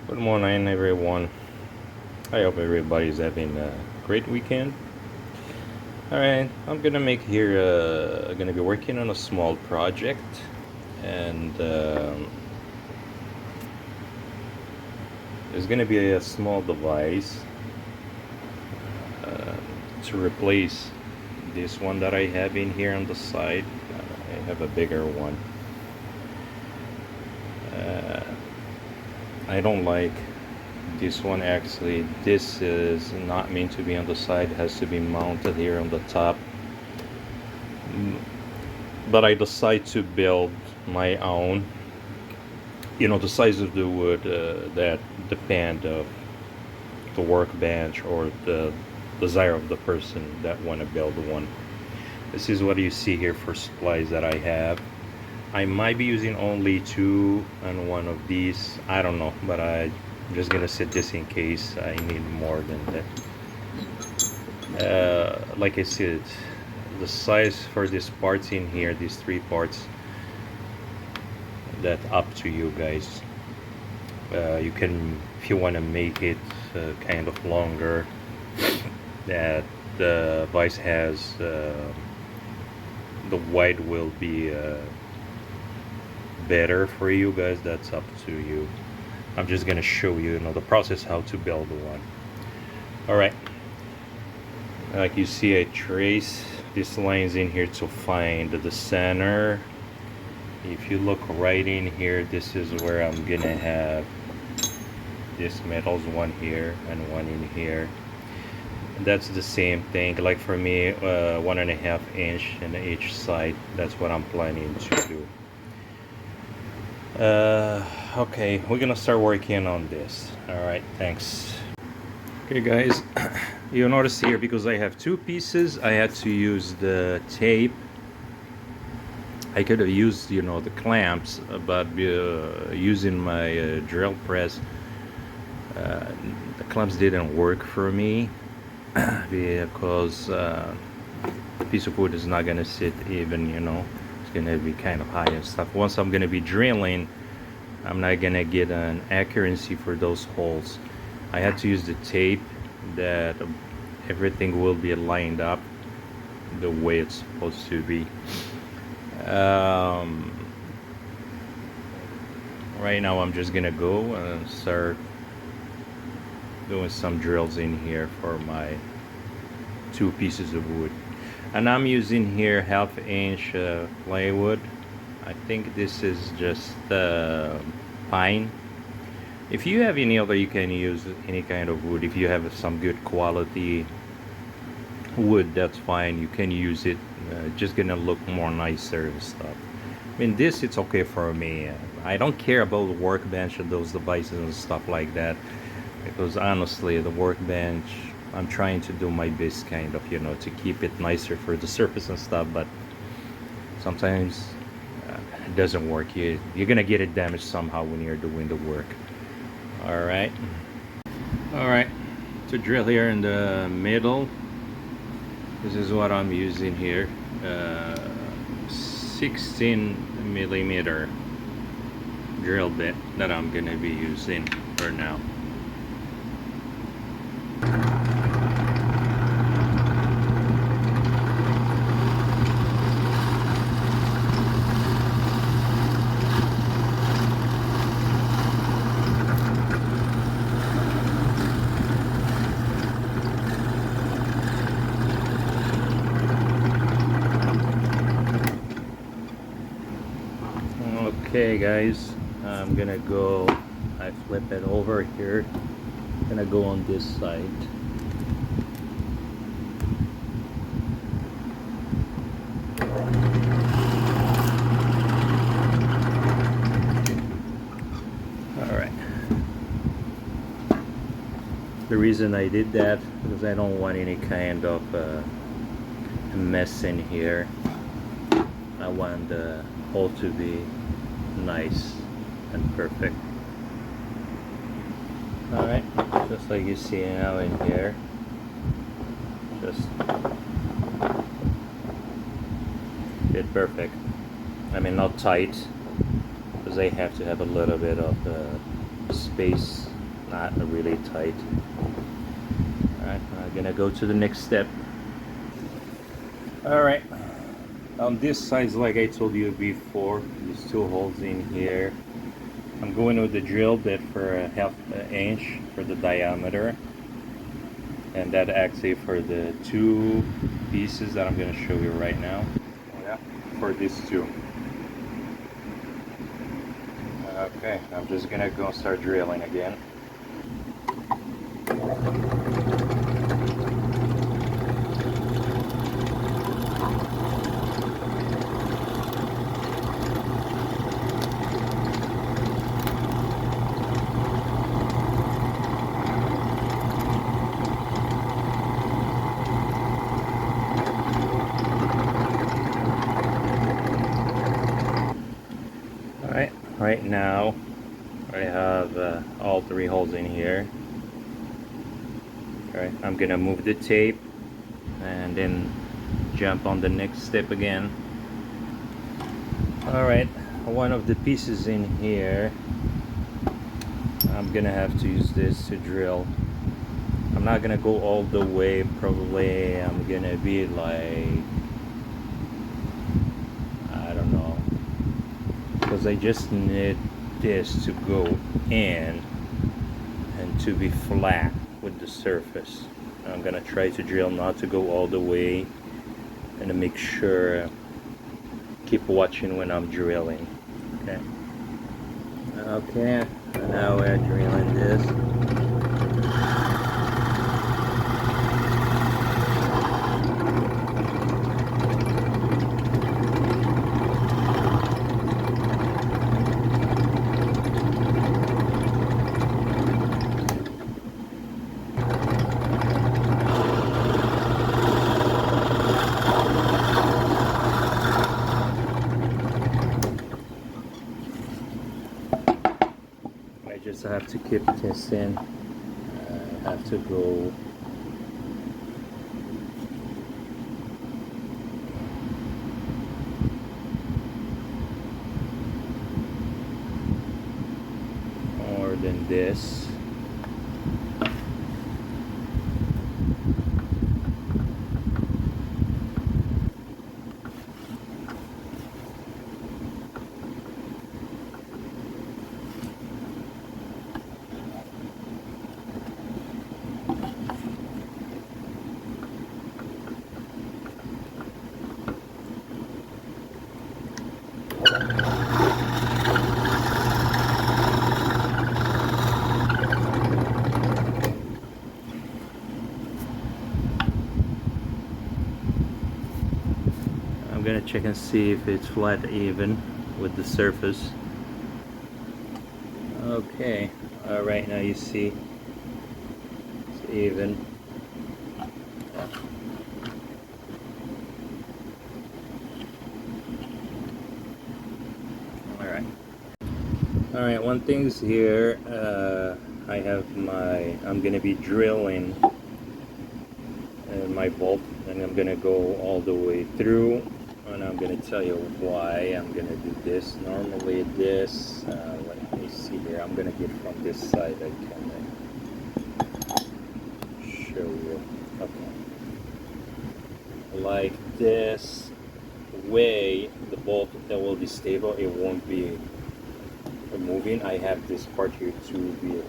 Good morning, everyone. I hope everybody's having a great weekend. All right, I'm gonna make here. Gonna be working on a small project, and there's gonna be a small device to replace this one that I have in here on the side. I have a bigger one. I don't like this one actually. This is not meant to be on the side. It has to be mounted here on the top. But I decide to build my own. You know, the size of the wood that depend of the workbench or the desire of the person that want to build one. This is what you see here for supplies that I have. I might be using only two on one of these. I don't know, but I'm just gonna set this in case I need more than that. Like I said, the size for these parts in here, these three parts, that up to you guys. You can, if you want to make it kind of longer, that the vice has the wide will be better for you guys. That's up to you. I'm just gonna show you, the process how to build one. All right, like you see, I trace these lines in here to find the center. If you look right in here, this is where I'm gonna have this metals, one here and one in here. And that's the same thing, like for me, 1.5 inch in each side. That's what I'm planning to do. Okay, we're gonna start working on this. All right, thanks. Okay guys, you'll notice here, because I have two pieces, I had to use the tape. I could have used, the clamps, but using my drill press, the clamps didn't work for me because the piece of wood is not gonna sit even, it's gonna be kind of high and stuff. Once I'm gonna be drilling, I'm not gonna get an accuracy for those holes. I had to use the tape that everything will be lined up the way it's supposed to be. Right now I'm just gonna go and start doing some drills in here for my two pieces of wood, and I'm using here 1/2 inch plywood. I think this is just pine. If you have any other, you can use any kind of wood. If you have some good quality wood, that's fine, you can use it. Just gonna look more nicer and stuff. I mean, this, it's okay for me. I don't care about the workbench and those devices and stuff like that, because honestly, the workbench, I'm trying to do my best kind of, to keep it nicer for the surface and stuff, but sometimes it doesn't work. You're gonna get it damaged somehow when you're doing the work. All right, to drill here in the middle, this is what I'm using here. 16 millimeter drill bit that I'm gonna be using for now. Okay guys, I'm gonna go, I flip it over here, gonna go on this side. Alright, the reason I did that because I don't want any kind of mess in here. I want the hole to be nice and perfect. Alright, just like you see now in here, just fit perfect. I mean, not tight, because I have to have a little bit of space not really tight. Alright, I'm gonna go to the next step. Alright, on this size, like I told you before, there's 2 holes in here. I'm going with the drill bit for a half inch for the diameter, and that actually for the 2 pieces that I'm going to show you right now. Yeah, for these 2. Okay, I'm just gonna go start drilling again. Alright, right now I have all 3 holes in here. Alright, I'm gonna move the tape and then jump on the next step again. Alright, one of the pieces in here, I'm gonna have to use this to drill. I'm not gonna go all the way, probably I'm gonna be like, I don't know, because I just need this to go in and to be flat with the surface. I'm gonna try to drill not to go all the way and to make sure, keep watching when I'm drilling. Okay. Okay, now we're drilling this. I just have to keep this in. I have to go more than this. I'm gonna check and see if it's flat even with the surface. Okay, alright, now you see it's even. Alright. Alright, one thing's here, I have I'm gonna be drilling my bolt, and I'm gonna go all the way through, and I'm gonna tell you why I'm gonna do this. Normally this, let me see here, I'm gonna get from this side, I can show you. Okay. Like this way, the bolt that will be stable, it won't be moving. I have this part here to be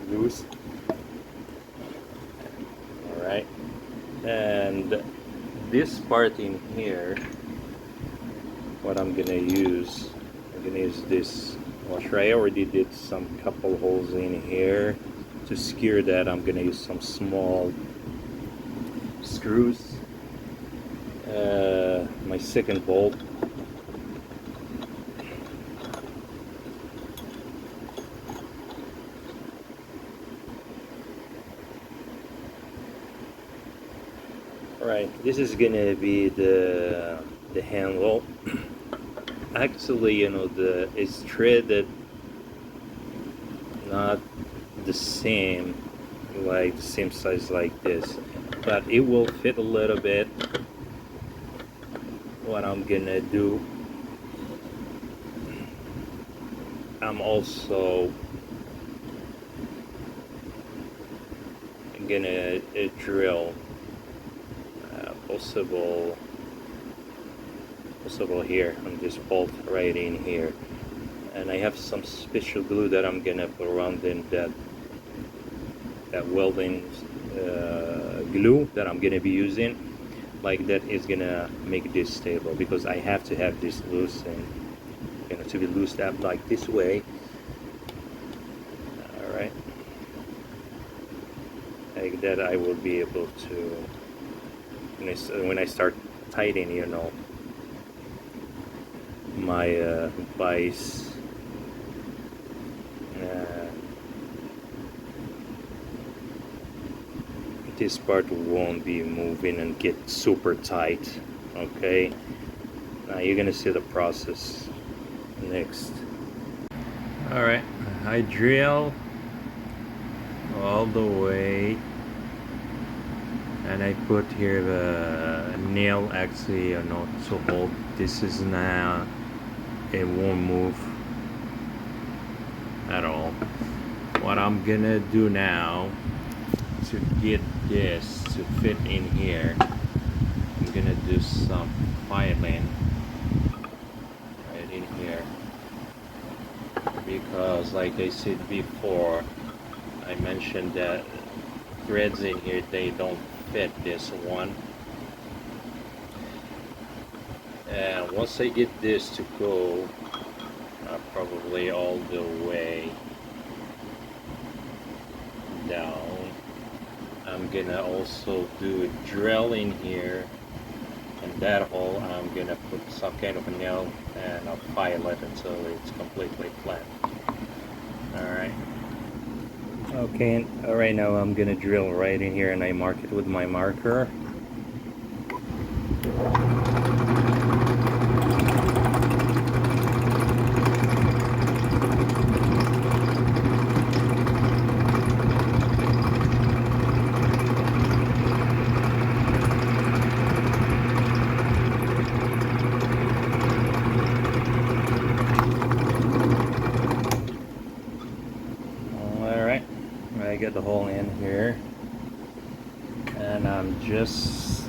loose. Alright, and this part in here, what I'm gonna use this washer. I already did some couple holes in here. To secure that, I'm gonna use some small screws. My second bolt, right, this is gonna be the handle. Actually, you know, it's threaded not the same, like the same size like this, but it will fit a little bit. What I'm gonna do, I'm also gonna drill possible here on this bolt right in here, and I have some special glue that I'm gonna put around in that welding glue that I'm gonna be using. Like that is gonna make this stable, because I have to have this loose and to be loosed up like this way. All right, like that I will be able to, when I start tightening, my vise. This part won't be moving and get super tight. Okay, now you're gonna see the process next. All right, I drill all the way, and I put here the nail actually, to hold. This is now, it won't move at all. What I'm gonna do now to get this to fit in here, I'm gonna do some filing right in here, because like I said before, I mentioned that threads in here, they don't fit this one. And once I get this to go probably all the way down, I'm gonna also do a drill in here, and that hole I'm gonna put some kind of a nail and I'll file it until it's completely flat. Alright. Okay, alright, now I'm gonna drill right in here, and I mark it with my marker. I get the hole in here, and I use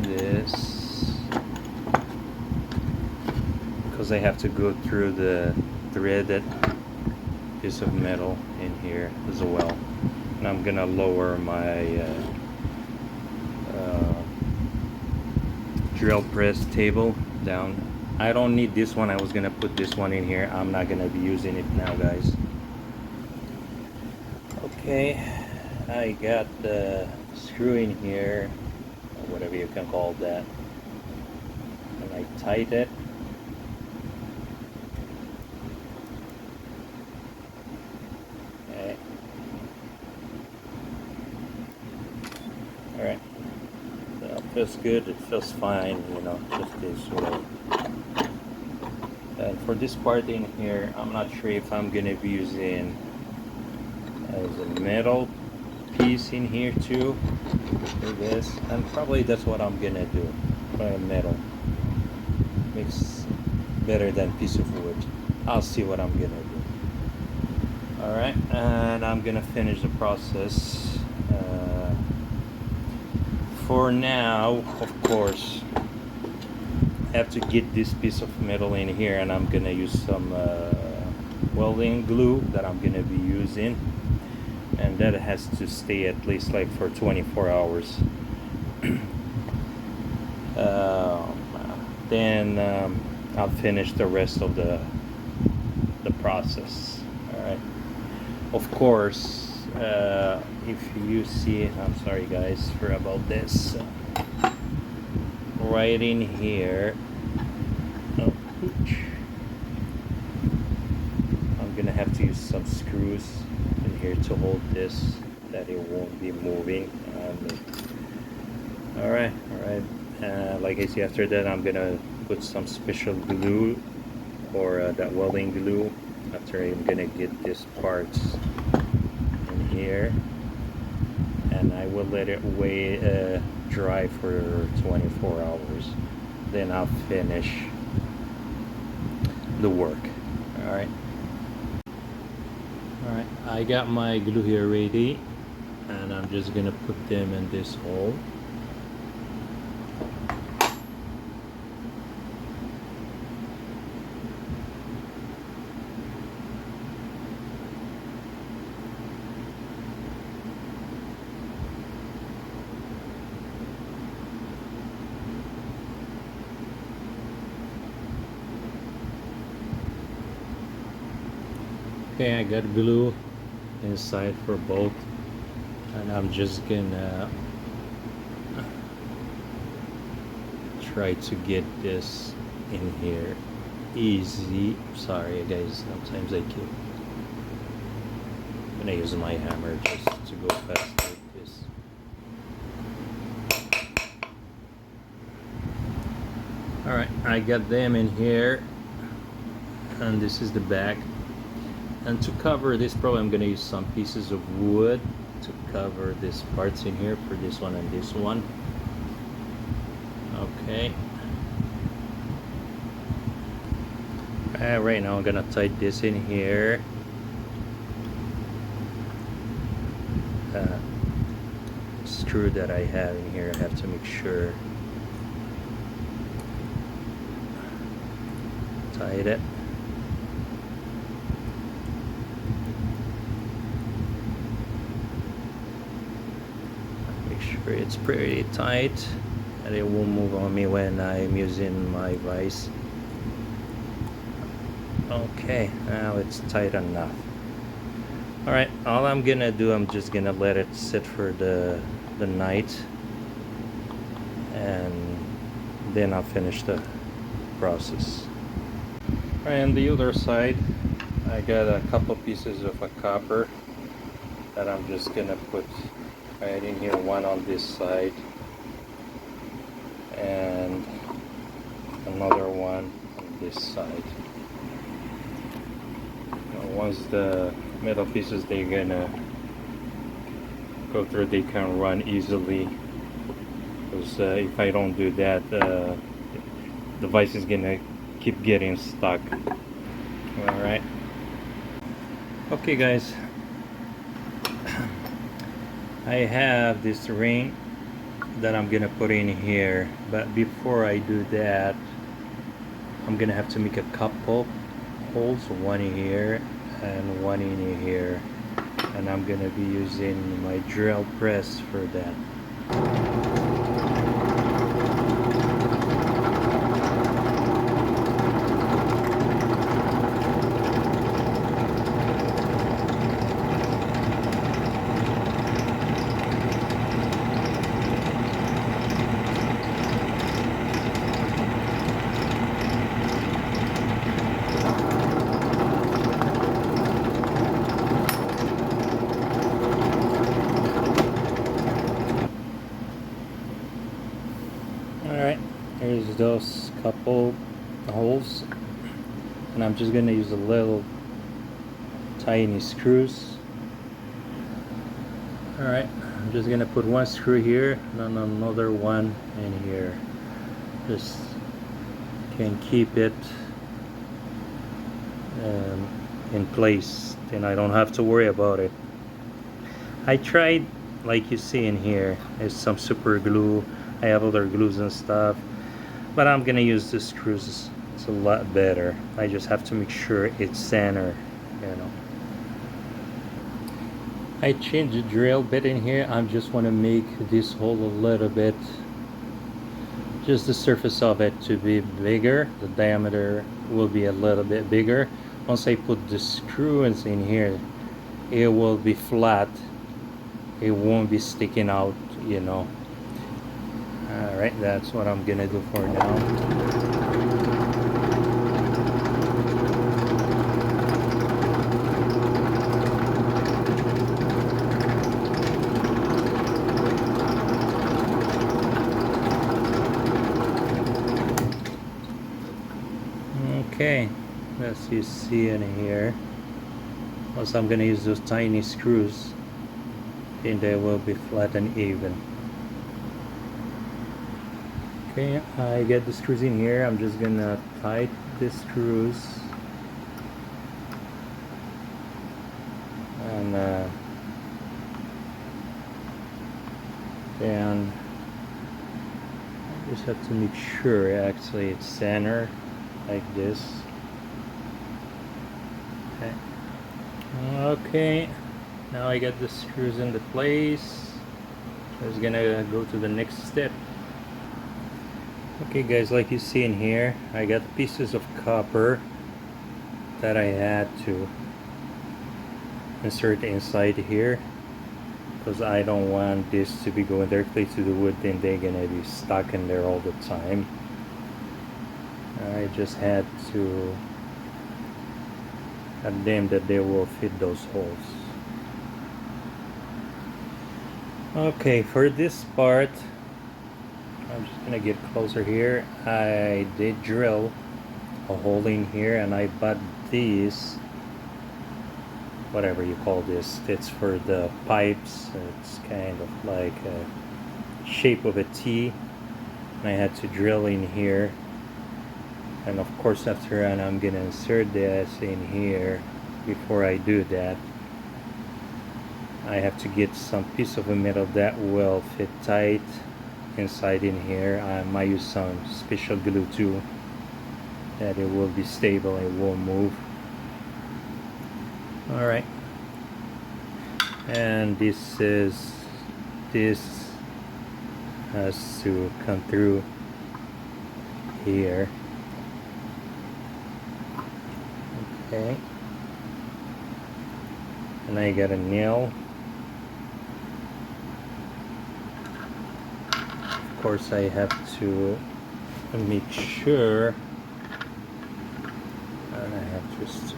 this because I have to go through the threaded piece of metal in here as well. And I'm gonna lower my drill press table down. I don't need this one. I was gonna put this one in here. I'm not gonna be using it now, guys. Okay, I got the screw in here, or whatever you can call that, and I tighten it. Okay. Alright, so it feels good, it feels fine, just this way. And for this part in here, I'm not sure if I'm gonna be using as a metal piece in here too, like this, and probably that's what I'm gonna do. Metal makes better than piece of wood. I'll see what I'm gonna do. Alright, and I'm gonna finish the process. For now, of course, I have to get this piece of metal in here, and I'm gonna use some welding glue that I'm gonna be using, and that has to stay at least like for 24 hours. Then I'll finish the rest of the process. All right. Of course, if you see, I'm sorry guys for about this. Right in here, I'm gonna have to use some screws in here to hold this, that it won't be moving. All right. Like I say, after that I'm gonna put some special glue, or that welding glue, after I'm gonna get this parts in here, and I will let it dry for 24 hours. Then I'll finish the work. Alright, I got my glue here ready, and I'm just gonna put them in this hole. Okay, I got glue inside for both, and I'm just gonna try to get this in here easy. Sorry guys, sometimes I keep gonna use my hammer just to go fast like this. Alright, I got them in here, and this is the back. And to cover this, probably I'm gonna use some pieces of wood to cover these parts in here for this one and this one. Okay. Right now I'm gonna tighten this in here. Screw that I have in here, I have to make sure tight it. Make sure it's pretty tight and it won't move on me when I'm using my vise. Okay, now it's tight enough. Alright, all I'm gonna do, I'm just gonna let it sit for the night, and then I'll finish the process. Alright, on the other side, I got a couple pieces of a copper that I'm just gonna put right in here, one on this side and another one on this side. Once the metal pieces they're gonna go through, they can run easily, because if I don't do that, the device is gonna keep getting stuck. Alright, okay guys, I have this ring that I'm gonna put in here, but before I do that, I'm gonna have to make a couple holes, one here and one in here, and I'm gonna be using my drill press for that. Alright, here's those couple holes, and I'm just gonna use a little tiny screws. Alright, I'm just gonna put one screw here and another one in here. Just can keep it in place, then I don't have to worry about it. I tried, like you see in here, there's some super glue. I have other glues and stuff, but I'm gonna use the screws. It's a lot better. I just have to make sure it's center, you know. I changed the drill bit in here. I just want to make this hole a little bit, just the surface of it to be bigger. The diameter will be a little bit bigger. Once I put the screws in here, it will be flat. It won't be sticking out, you know. Alright, that's what I'm gonna do for now. Okay, as you see in here, also I'm gonna use those tiny screws, and they will be flat and even. Okay, I get the screws in here. I'm just gonna tighten the screws. and then I just have to make sure actually it's centered like this. Okay, now I got the screws into place. I was gonna go to the next step. Okay guys, like you see in here, I got pieces of copper that I had to insert inside here because I don't want this to be going directly to the wood, then they're gonna be stuck in there all the time. I just had to damn that they will fit those holes. Okay, for this part I'm just gonna get closer here. I did drill a hole in here and I bought these, whatever you call this, it's for the pipes. It's kind of like a shape of a T, and I had to drill in here. And of course after that I'm gonna insert this in here. Before I do that, I have to get some piece of a metal that will fit tight inside in here. I might use some special glue too, that it will be stable, it won't move. Alright, and this has to come through here. Okay, and I got a nail. Of course I have to make sure, and I have just,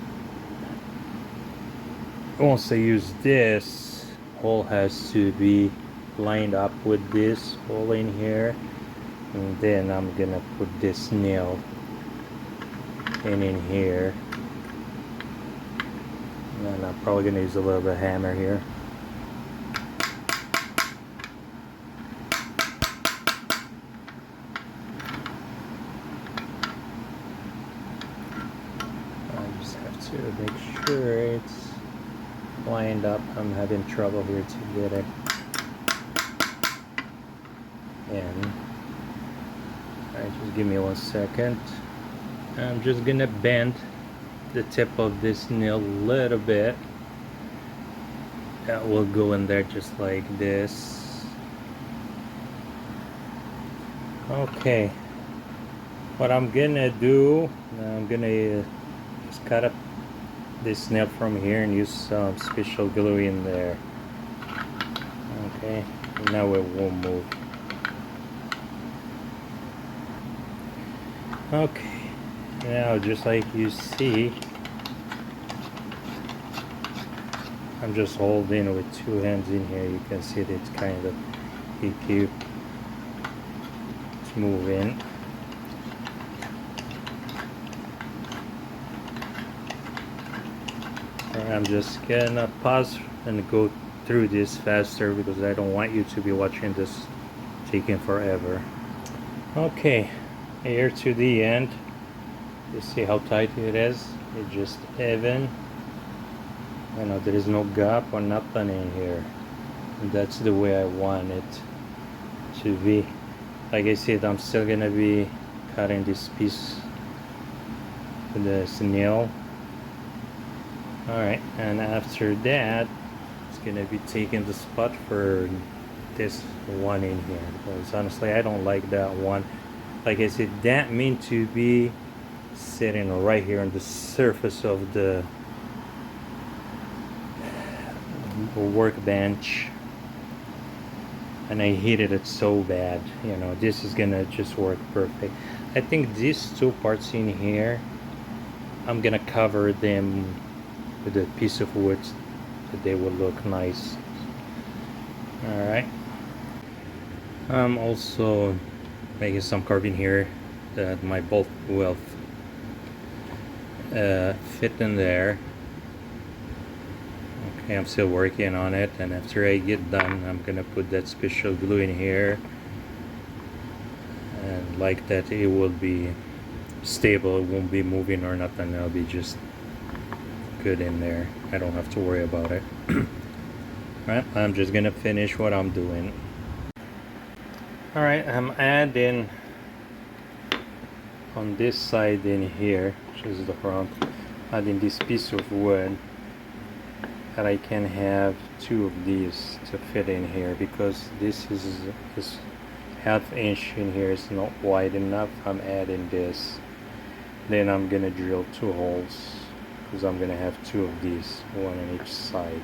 once I use this, hole has to be lined up with this hole in here, and then I'm gonna put this nail in here, and I'm probably gonna use a little bit of hammer here. I just have to make sure it's lined up. I'm having trouble here to get it in. Alright, just give me 1 second. I'm just gonna bend the tip of this nail a little bit. That will go in there just like this. Okay, what I'm gonna do, I'm gonna just cut up this nail from here and use some special glue in there. Okay, now it won't move. Okay, now just like you see, I'm just holding with 2 hands in here. You can see that it's kind of, it keeps moving. I'm just gonna pause and go through this faster because I don't want you to be watching this taking forever. Okay, here to the end. You see how tight it is? It's just even. You know, there is no gap or nothing in here. And that's the way I want it to be. Like I said, I'm still gonna be cutting this piece with this nail. Alright, and after that, it's gonna be taking the spot for this one in here, because honestly I don't like that one. Like I said, that meant to be sitting right here on the surface of the workbench, and I hated it so bad. You know, this is gonna just work perfect. I think these 2 parts in here, I'm gonna cover them with a piece of wood that they will look nice. Alright, I'm also making some carving here that my bolt will fit in there. Okay, I'm still working on it, and after I get done I'm gonna put that special glue in here, and like that it will be stable, it won't be moving or nothing, it'll be just good in there. I don't have to worry about it. Right, I'm just gonna finish what I'm doing. All right, I'm adding on this side in here, which is the front, adding this piece of wood, that I can have two of these to fit in here, because this half inch in here is not wide enough. I'm adding this, then I'm gonna drill 2 holes, because I'm gonna have 2 of these, one on each side.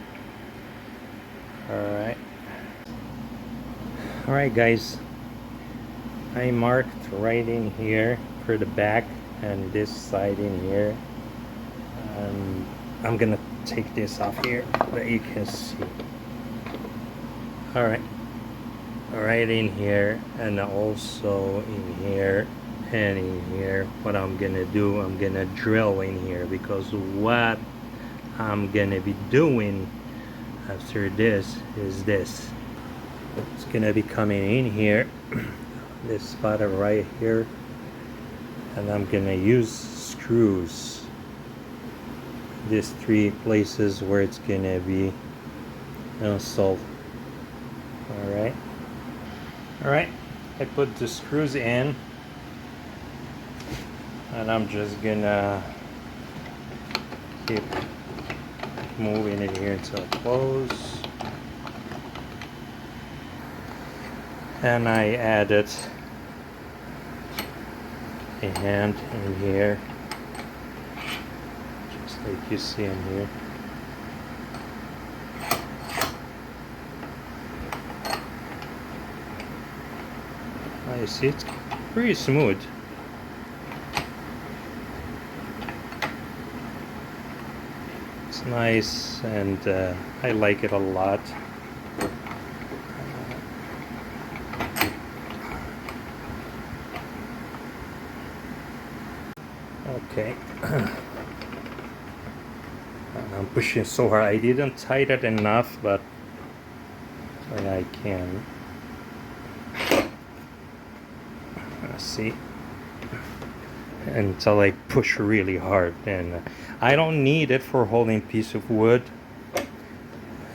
Alright guys, I marked right in here for the back and this side in here, and I'm gonna take this off here that you can see. Alright, right in here, and also in here and in here. What I'm gonna do, I'm gonna drill in here, because what I'm gonna be doing after this is this. It's gonna be coming in here, this spot right here, and I'm gonna use screws, these 3 places where it's gonna be installed. Alright, I put the screws in, and I'm just gonna keep moving it here until it closes. And I added a hand in here, just like you see in here. You see, it's pretty smooth. It's nice, and I like it a lot. Okay. I'm pushing so hard. I didn't tighten it enough, but I can. See, until I push really hard, and I don't need it for holding piece of wood.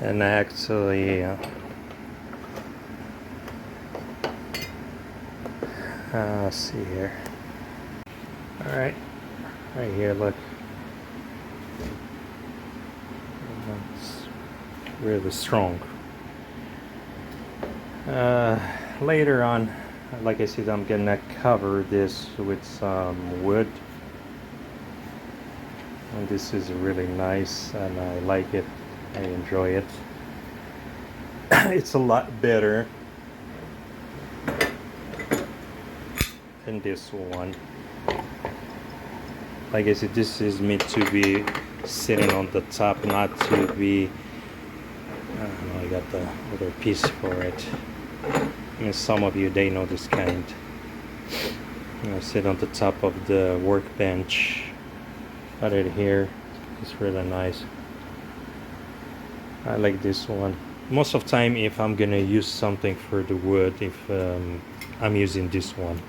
And actually, let's see here. All right here, look. It's really strong. Later on, like I said, I'm gonna cover this with some wood, and this is really nice, and I like it. I enjoy it. It's a lot better than this one. Like I said, this is meant to be sitting on the top, not to be, I don't know, I got the other piece for it. I mean, some of you, they know this kind. Sit on the top of the workbench. Got it here. It's really nice. I like this one. Most of the time, if I'm gonna use something for the wood, if I'm using this one.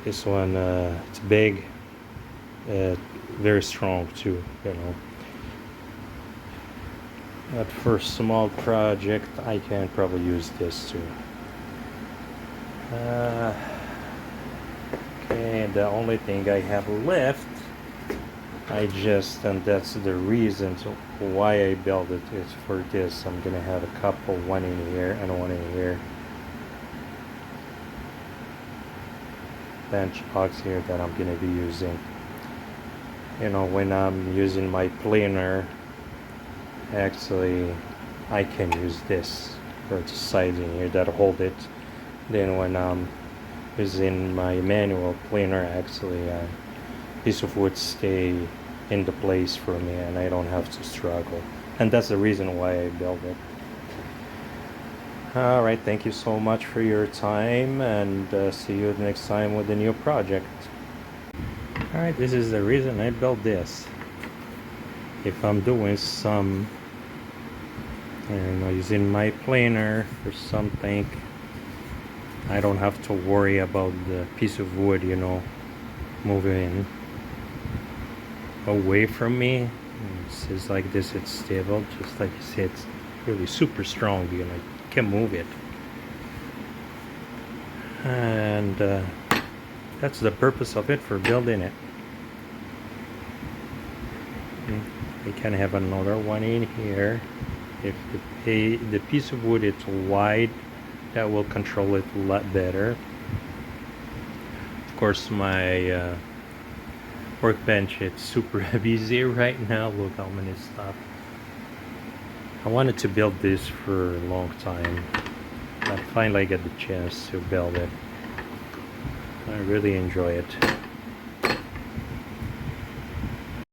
This one, it's big, very strong too, you know. But for small project, I can probably use this too. Okay, the only thing I have left, and that's the reason why I built it, is for this. I'm gonna have a couple, one in here and one in here. Bench box here that I'm gonna be using. You know, when I'm using my planer, actually I can use this for the sides in here that hold it. Then when I'm using my manual planer, actually a piece of wood stay in the place for me, and I don't have to struggle. And that's the reason why I built it. Alright, thank you so much for your time, and see you next time with a new project. Alright, this is the reason I built this. If I'm doing some, using my planer for something, I don't have to worry about the piece of wood, moving away from me. It says like this, it's stable. Just like you said, it's really super strong. You know, you can't move it. And that's the purpose of it, for building it. We can have another one in here. If the piece of wood is wide, that will control it a lot better. Of course, my workbench, it's super busy right now. Look how many stuff. I wanted to build this for a long time. I finally get the chance to build it. I really enjoy it.